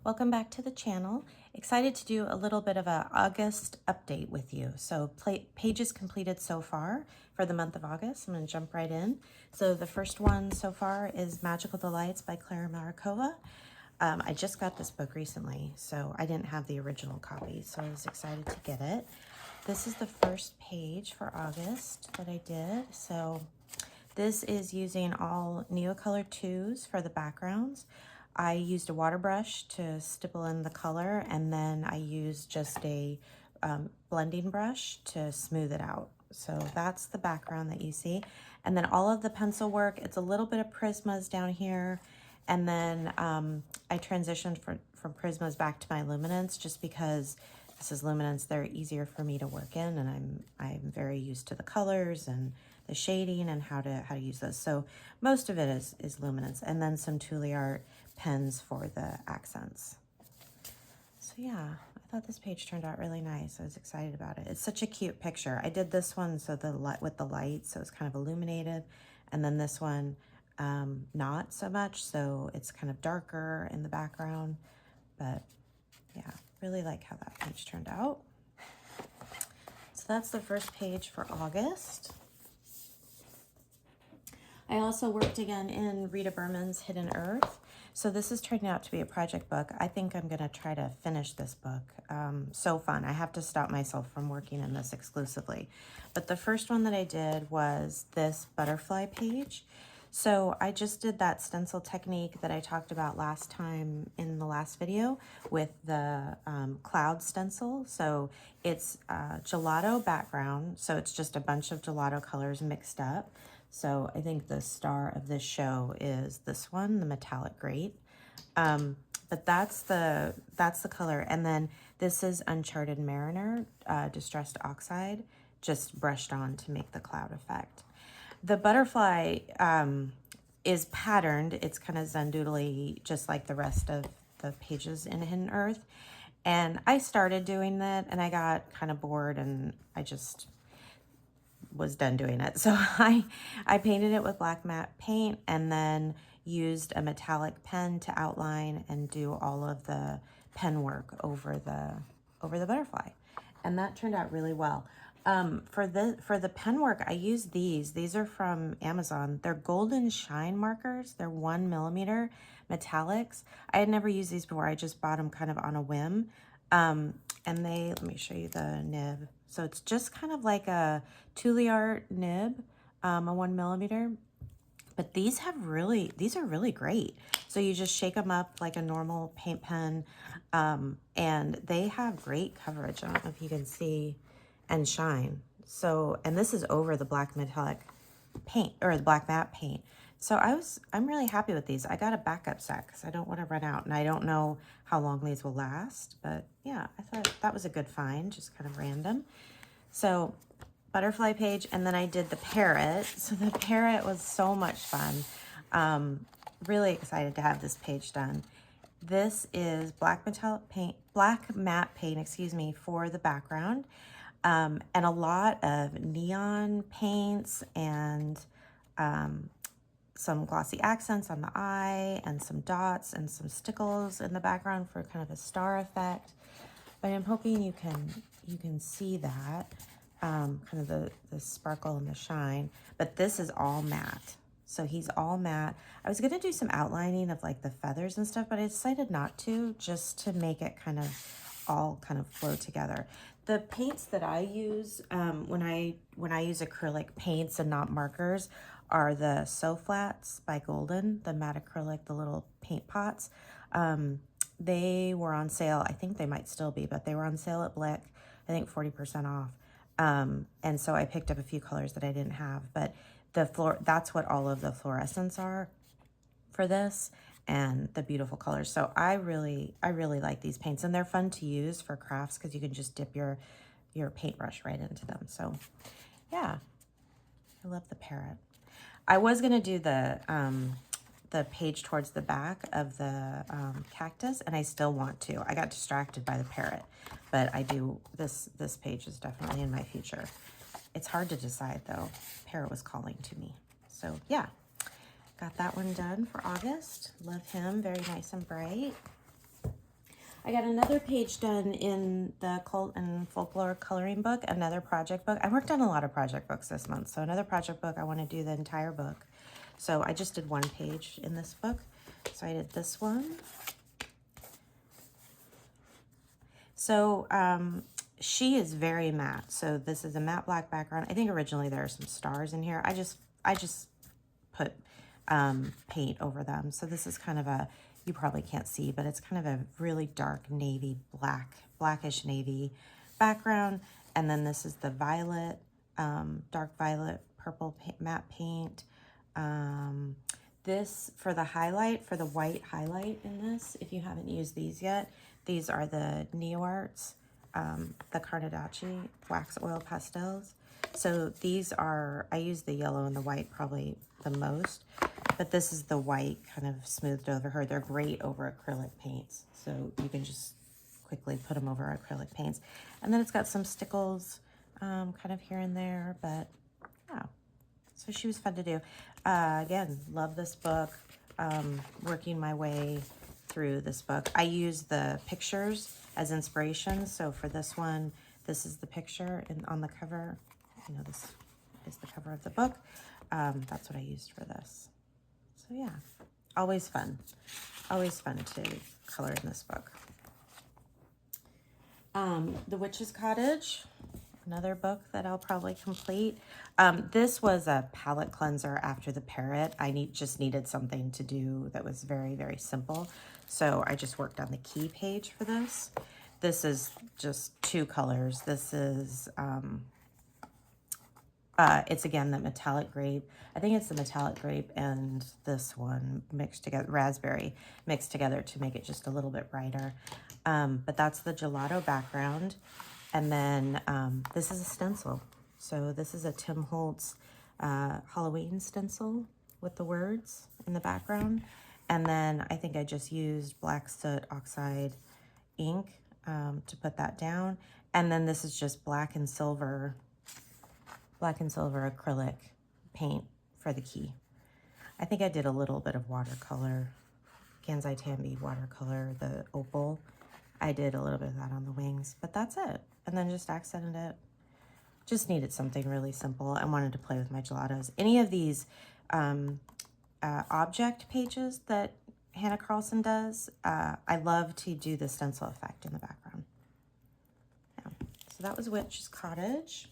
Welcome back to the channel. Excited to do a little bit of a August update with you. So pages completed so far for the month of August. I'm going to jump right in. So the first one so far is Magical Delights by Clara Markova. I just got this book recently, so I didn't have the original copy, so I was excited to get it. This is the first page for August that I did. So this is using all Neocolor 2s for the backgrounds. I used a water brush to stipple in the color, and then I used just a blending brush to smooth it out. So that's the background that you see. And then all of the pencil work, it's a little bit of Prismas down here. And then I transitioned from Prismas back to my luminance just because this is luminance. They're easier for me to work in, and I'm very used to the colors and the shading and how to use those. So most of it is luminance, and then some Tulle pens for the accents. So yeah, I thought this page turned out really nice. I was excited about it. It's such a cute picture. I did this one so with the light, so it's kind of illuminated, and then this one not so much, so it's kind of darker in the background. But yeah, really like how that page turned out. So that's the first page for August. I also worked again in Rita Berman's Hidden Earth. So this is turning out to be a project book. I think I'm going to try to finish this book. So fun. I have to stop myself from working in this exclusively. But the first one that I did was this butterfly page. So I just did that stencil technique that I talked about last time in the last video with the cloud stencil. So it's gelato background. So it's just a bunch of gelato colors mixed up. So I think the star of this show is this one, the metallic grape. But that's the color. And then this is Uncharted Mariner, Distressed Oxide, just brushed on to make the cloud effect. The butterfly is patterned. It's kind of zendoodly, just like the rest of the pages in Hidden Earth. And I started doing that, and I got kind of bored, and I just was done doing it. So I painted it with black matte paint, and then used a metallic pen to outline and do all of the pen work over the butterfly. And that turned out really well. For the pen work, I used these. These are from Amazon. They're golden shine markers. They're 1mm metallics. I had never used these before. I just bought them kind of on a whim. And let me show you the nib. So it's just kind of like a Tulle Art nib, a 1mm. But these are really great. So you just shake them up like a normal paint pen, and they have great coverage. I don't know if you can see, and shine. So, and this is over the black metallic paint, or the black matte paint. So I'm really happy with these. I got a backup set because I don't want to run out, and I don't know how long these will last, but yeah, I thought that was a good find, just kind of random. So butterfly page, and then I did the parrot. So the parrot was so much fun. Really excited to have this page done. This is black matte paint, excuse me, for the background. And a lot of neon paints and some glossy accents on the eye, and some dots and some stickles in the background for kind of a star effect. But I'm hoping you can see that, kind of the sparkle and the shine. But this is all matte. So he's all matte. I was going to do some outlining of like the feathers and stuff, but I decided not to, just to make it kind of all kind of flow together. The paints that I use when I use acrylic paints and not markers are the So Flats by Golden, the matte acrylic, the little paint pots. They were on sale. I think they might still be, but they were on sale at Blick, I think 40% off. And so I picked up a few colors that I didn't have, but that's what all of the fluorescents are for this, and the beautiful colors. So I really like these paints, and they're fun to use for crafts because you can just dip your paintbrush right into them. So yeah, I love the parrot. I was gonna do the page towards the back of the cactus, and I still want to. I got distracted by the parrot, but I do, this page is definitely in my future. It's hard to decide though. Parrot was calling to me. So yeah, got that one done for August. Love him, very nice and bright. I got another page done in the Occult and Folklore coloring book, another project book. I worked on a lot of project books this month, so another project book. I want to do the entire book. So I just did one page in this book. So I did this one. So she is very matte. So this is a matte black background. I think originally there are some stars in here. I just put paint over them. So this is kind of a, you probably can't see, but it's kind of a really dark navy, blackish navy background. And then this is the violet, dark violet, purple matte paint. This, for the highlight, for the white highlight in this, if you haven't used these yet, these are the Neo Arts, the Carnadaci wax oil pastels. So these are, I use the yellow and the white probably the most, but this is the white kind of smoothed over her. They're great over acrylic paints. So you can just quickly put them over acrylic paints. And then it's got some stickles kind of here and there, but yeah. So she was fun to do. Again, love this book. Working my way through this book. I use the pictures as inspiration. So for this one, this is the picture on the cover. You know, this is the cover of the book. That's what I used for this. So yeah, always fun. Always fun to color in this book. The Witch's Cottage, another book that I'll probably complete. This was a palette cleanser after the parrot. I just needed something to do that was very, very simple. So I just worked on the key page for this. This is just 2 colors. This is, it's again the metallic grape. I think it's the metallic grape and this one mixed together, raspberry mixed together to make it just a little bit brighter. But that's the gelato background. And then this is a stencil. So this is a Tim Holtz Halloween stencil with the words in the background. And then I think I just used black soot oxide ink to put that down. And then this is just black and silver acrylic paint for the key. I think I did a little bit of watercolor, Gansai Tambi watercolor, the opal. I did a little bit of that on the wings, but that's it. And then just accented it. Just needed something really simple. I wanted to play with my gelatos. Any of these object pages that Hanna Karlzon does, I love to do the stencil effect in the background. Yeah. So that was Witch's Cottage.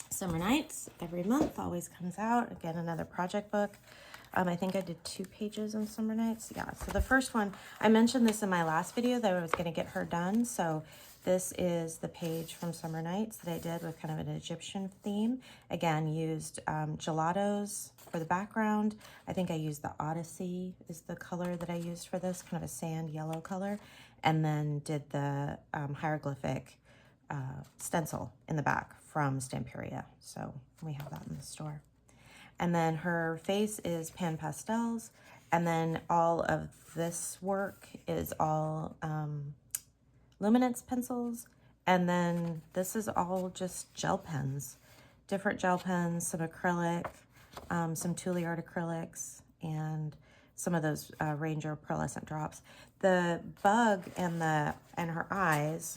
Summer Nights, every month, always comes out. Again, another project book. I think I did 2 pages on Summer Nights. Yeah, so the first one, I mentioned this in my last video that I was going to get her done. So this is the page from Summer Nights that I did with kind of an Egyptian theme. Again, used gelatos for the background. I think I used the Odyssey is the color that I used for this, kind of a sand yellow color. And then did the hieroglyphic stencil in the back from Stamperia. So we have that in the store. And then her face is pan pastels. And then all of this work is all luminance pencils. And then this is all just gel pens, different gel pens, some acrylic, some Tule Art acrylics, and some of those Ranger pearlescent drops. The bug and her eyes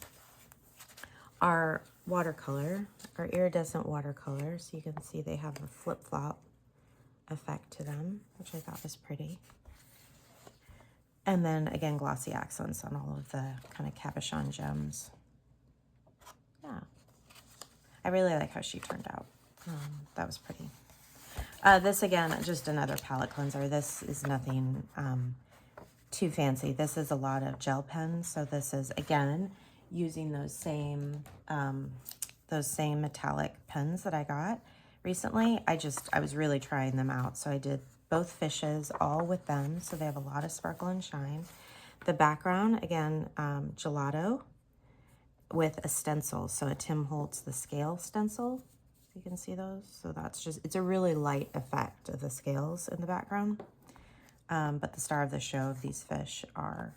are watercolor, or iridescent watercolor. So you can see they have a flip-flop effect to them, which I thought was pretty. And then again, glossy accents on all of the kind of cabochon gems. Yeah, I really like how she turned out. That was pretty. This again, just another palette cleanser. This is nothing too fancy. This is a lot of gel pens. So this is again using those same metallic pens that I got recently. I was really trying them out. So I did both fishes all with them. So they have a lot of sparkle and shine. The background, again, gelato with a stencil. So a Tim Holtz, the scale stencil. You can see those. So that's just, it's a really light effect of the scales in the background. But the star of the show of these fish are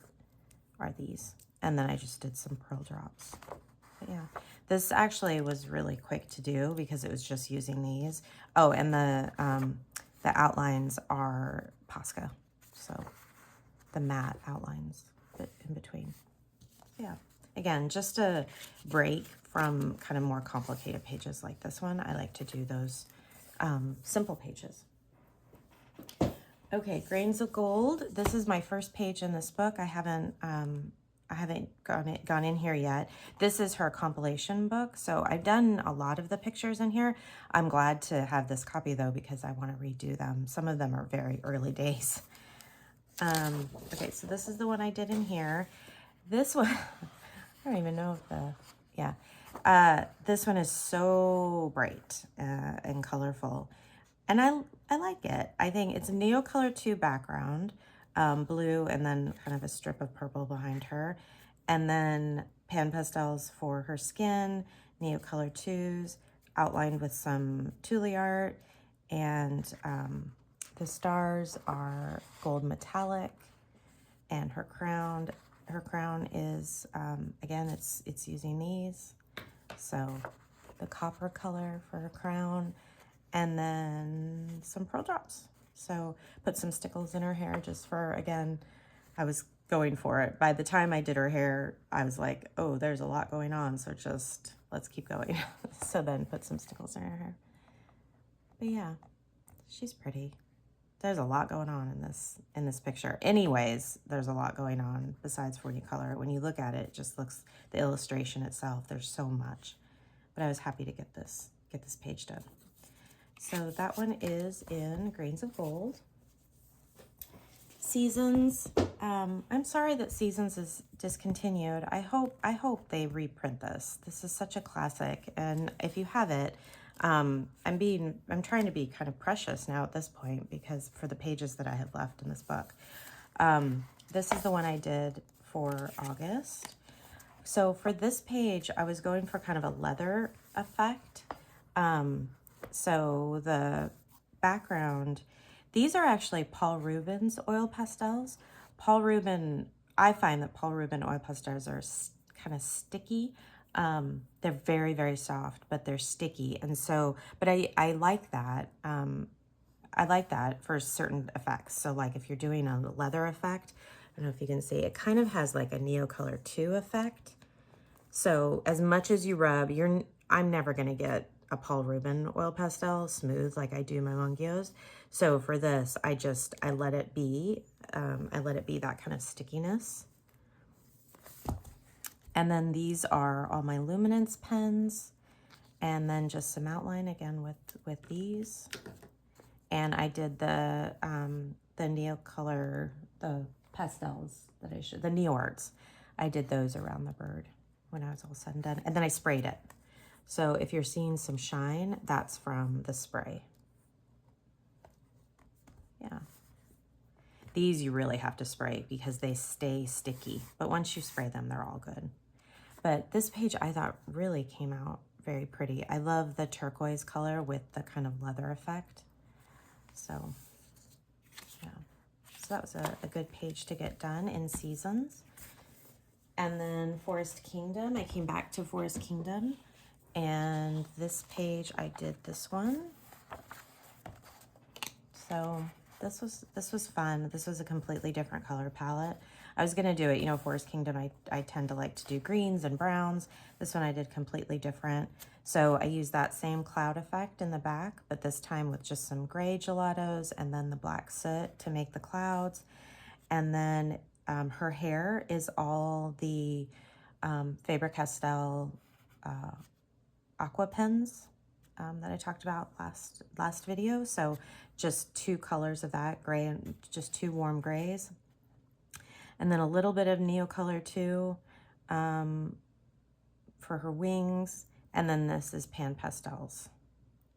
these. And then I just did some pearl drops. But yeah, this actually was really quick to do because it was just using these. Oh, and the outlines are Posca. So the matte outlines in between. Yeah. Again, just a break from kind of more complicated pages like this one. I like to do those simple pages. Okay, Grains of Gold. This is my first page in this book. I haven't gone in here yet. This is her compilation book, so I've done a lot of the pictures in here. I'm glad to have this copy though because I want to redo them. Some of them are very early days. Okay, so this is the one I did in here. This one, I don't even know if this one is so bright and colorful. And I like it. I think it's a Neocolor 2 background, blue, and then kind of a strip of purple behind her. And then pan pastels for her skin, Neocolor 2s, outlined with some Thule art. And the stars are gold metallic. And her crown is, again, it's using these. So the copper color for her crown. And then some pearl drops. So put some stickles in her hair just for, again, I was going for it. By the time I did her hair, I was like, oh, there's a lot going on. So just, let's keep going. So then put some stickles in her hair. But yeah, she's pretty. There's a lot going on in this picture. Anyways, there's a lot going on besides 4D color. When you look at it, it just looks, the illustration itself, there's so much. But I was happy to get this page done. So that one is in Grains of Gold. Seasons. I'm sorry that Seasons is discontinued. I hope they reprint this. This is such a classic, and if you have it, I'm trying to be kind of precious now at this point because for the pages that I have left in this book. This is the one I did for August. So for this page, I was going for kind of a leather effect. So the background, these are actually Paul Rubens oil pastels. I find that Paul Rubens oil pastels are kind of sticky. They're very, very soft, but they're sticky. And so, but I like that. I like that for certain effects. So like if you're doing a leather effect, I don't know if you can see, it kind of has like a Neocolor 2 effect. So as much as you rub, I'm never going to get a Paul Rubens oil pastel smooth like I do my Mungios. So for this, I let it be. I let it be that kind of stickiness. And then these are all my luminance pens, and then just some outline again with these. And I did the Neocolor, the pastels that I showed, the Neo Arts. I did those around the bird when I was all said and done, and then I sprayed it. So if you're seeing some shine, that's from the spray. Yeah. These you really have to spray because they stay sticky. But once you spray them, they're all good. But this page I thought really came out very pretty. I love the turquoise color with the kind of leather effect. So, yeah. So that was a good page to get done in Seasons. And then Forest Kingdom. I came back to Forest Kingdom. And this page, I did this one. So this was fun. This was a completely different color palette. I was gonna do it, you know, Forest Kingdom, I tend to like to do greens and browns. This one I did completely different. So I used that same cloud effect in the back, but this time with just some gray gelatos and then the black soot to make the clouds. And then her hair is all the Faber-Castell aqua pens that I talked about last video. So just 2 colors of that, gray and just 2 warm grays. And then a little bit of Neocolor 2 for her wings. And then this is pan pastels.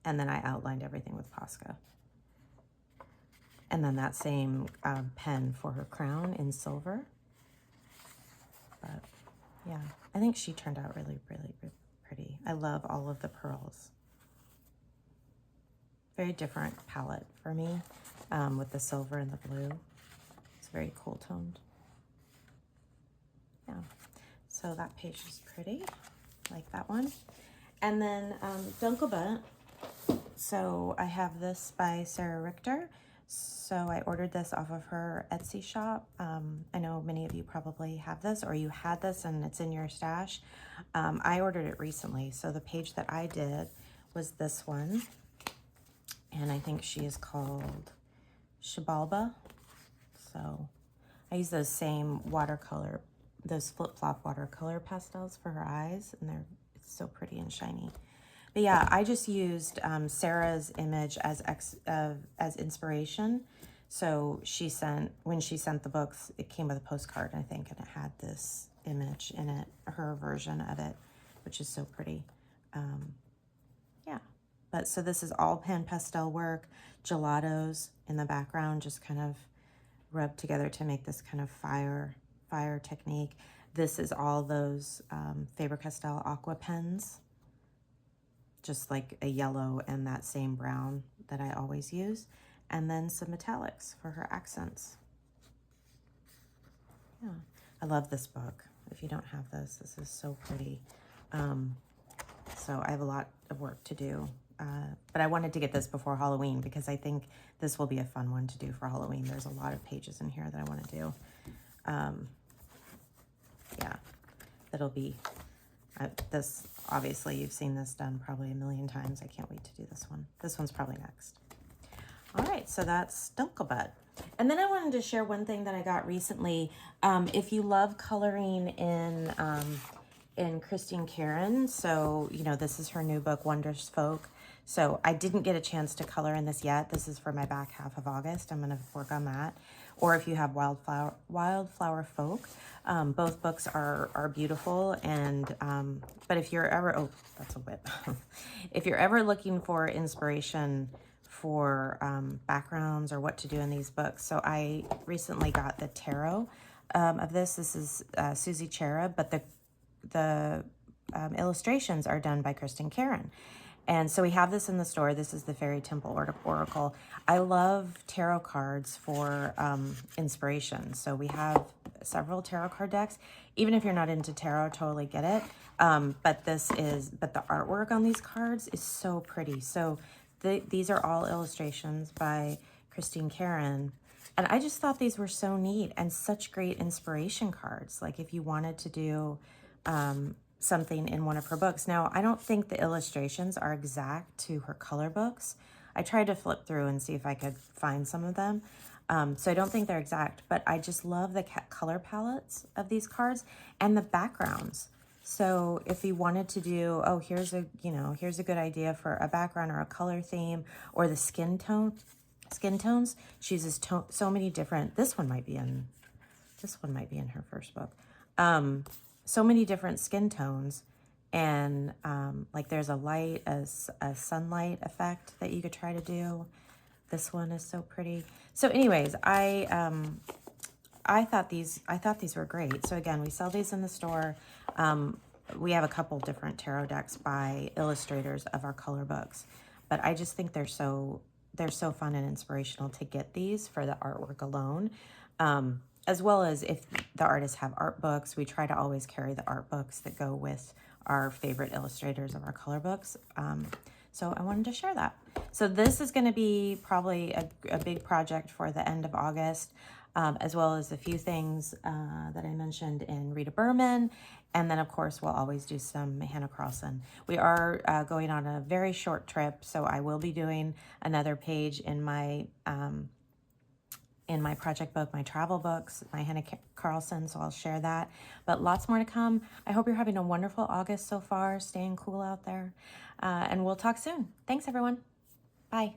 And then I outlined everything with Posca. And then that same pen for her crown in silver. But yeah, I think she turned out really, really, really pretty. I love all of the pearls. Very different palette for me with the silver and the blue. It's very cool toned. Yeah, so that page is pretty, like that one. And then Dunkelbutt. So I have this by Sarah Richter. So I ordered this off of her Etsy shop. I know many of you probably have this, or you had this and it's in your stash. I ordered it recently, so the page that I did was this one, and I think she is called Shibalba. So I use those same watercolor, those flip-flop watercolor pastels for her eyes, and it's so pretty and shiny. But yeah, I just used Sarah's image as inspiration. So when she sent the books, it came with a postcard, I think, and it had this image in it, her version of it, which is so pretty. Yeah, but so this is all pan pastel work, gelatos in the background, just kind of rubbed together to make this kind of fire technique. This is all those Faber-Castell aqua pens, just like a yellow and that same brown that I always use. And then some metallics for her accents. Yeah, I love this book. If you don't have this is so pretty. So I have a lot of work to do. But I wanted to get this before Halloween because I think this will be a fun one to do for Halloween. There's a lot of pages in here that I want to do. Yeah, that'll be... this, obviously, you've seen this done probably a million times. I can't wait to do this one. This one's probably next. All right, so that's Dunkelbud. And then I wanted to share one thing that I got recently. If you love coloring in Christine Karron, so, you know, this is her new book, Wondrous Folk. So I didn't get a chance to color in this yet. This is for my back half of August. I'm going to work on that. Or if you have Wildflower Folk, both books are beautiful. And but if you're ever, oh, that's a whip. If you're ever looking for inspiration for backgrounds or what to do in these books, so I recently got the tarot of this. This is Susie Cherub, but the illustrations are done by Kristen Karron. And so we have this in the store. This is the Fairy Temple Oracle. I love tarot cards for inspiration. So we have several tarot card decks. Even if you're not into tarot, totally get it. But the artwork on these cards is so pretty. So these are all illustrations by Christine Karron. And I just thought these were so neat and such great inspiration cards. Like if you wanted to do something in one of her books. Now, I don't think the illustrations are exact to her color books. I tried to flip through and see if I could find some of them. So I don't think they're exact, but I just love the color palettes of these cards and the backgrounds. So if you wanted to do, oh, here's a good idea for a background or a color theme, or the skin tones. She uses so many different, this one might be in her first book. So many different skin tones, and like there's a light, a sunlight effect that you could try to do. This one is so pretty. So anyways, I thought these were great. So again, we sell these in the store. We have a couple different tarot decks by illustrators of our color books, but I just think they're so fun and inspirational to get these for the artwork alone. As well as if the artists have art books, we try to always carry the art books that go with our favorite illustrators of our color books. So I wanted to share that. So this is going to be probably a big project for the end of August, as well as a few things that I mentioned in Rita Berman. And then, of course, we'll always do some Hanna Karlzon. We are going on a very short trip, so I will be doing another page in my project book, my travel books, my Hanna Karlzon, so I'll share that. But lots more to come. I hope you're having a wonderful August so far, staying cool out there. And we'll talk soon. Thanks, everyone. Bye.